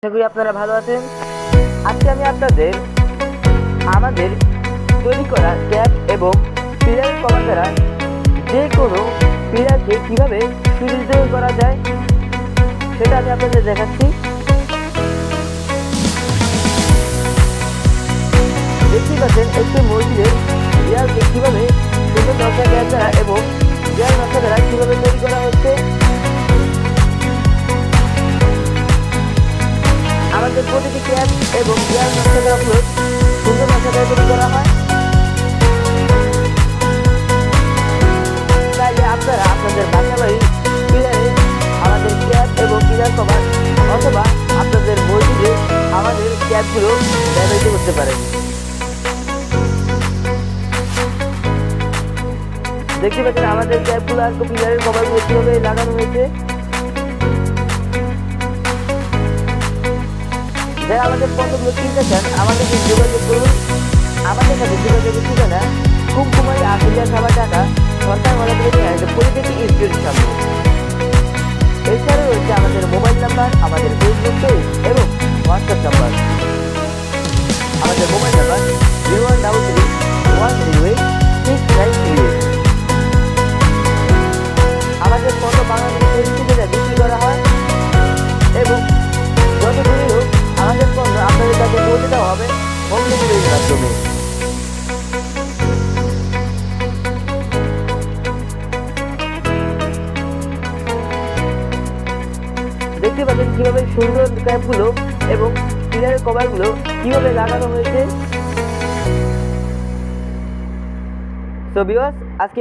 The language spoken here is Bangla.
আশা করি আপনারা ভালো আছেন। আজকে আমি আপনাদের আমাদের তৈরি করা ট্যাপ এবং পিলার কভার দ্বারা যে কোনো পিলারকে কীভাবে সুদৃঢ় করা যায় সেটা আমি আপনাদের দেখাচ্ছি। দেখতেই পাচ্ছেন একটি মসজিদের দেয়ালকে কীভাবে সুন্দর নকশা দেওয়া দ্বারা এবং দেয়াল নকশা দ্বারা কীভাবে তৈরি করা হচ্ছে। আমাদের প্রতিটি ট্যাপ এবং দেয়াল নকশা দ্বারা সুন্দর নকশা দ্বারা তৈরি করা হয়। তাইলে আপনারা আপনাদের বাসাবাড়ির পিলারে আমাদের ট্যাপ এবং পিলার কভার অথবা আপনাদের মসজিদে আমাদের ট্যাপগুলো ব্যবহৃত করতে পারেন। দেখতে পাচ্ছেন আমাদের ট্যাপগুলো আর পিলারের কভারগুলো কীভাবে লাগানো হয়েছে। যারা আমাদের পণ্যগুলো কিনতে চান আমাদেরকে যোগাযোগ করুন। আমাদের সাথে যোগাযোগের ঠিকানা কুমকুমারী আশুলিয়া সাবা ঢাকা সরকার পলিটেকনিক ইনস্টিটিউটের সামনে। এছাড়াও রয়েছে আমাদের মোবাইল নাম্বার, আমাদের ফেসবুক পেজ এবং হোয়াটসঅ্যাপ নাম্বার। আমাদের মোবাইল নাম্বার 0133108693। আমাদের পণ্য বাংলাদেশের বিক্রি করা হয় এবং যত দূরই হোক আমাদের পণ্য আপনাদের কাছে পৌঁছে দেওয়া হবে হোম ডেলিভারির মাধ্যমে। দেখতে পাচ্ছেন কিভাবে সুন্দর ট্যাপগুলো এবং পিলারের কভারগুলো কিভাবে লাগানো হয়েছে। সো ভিউয়ার্স, আজকে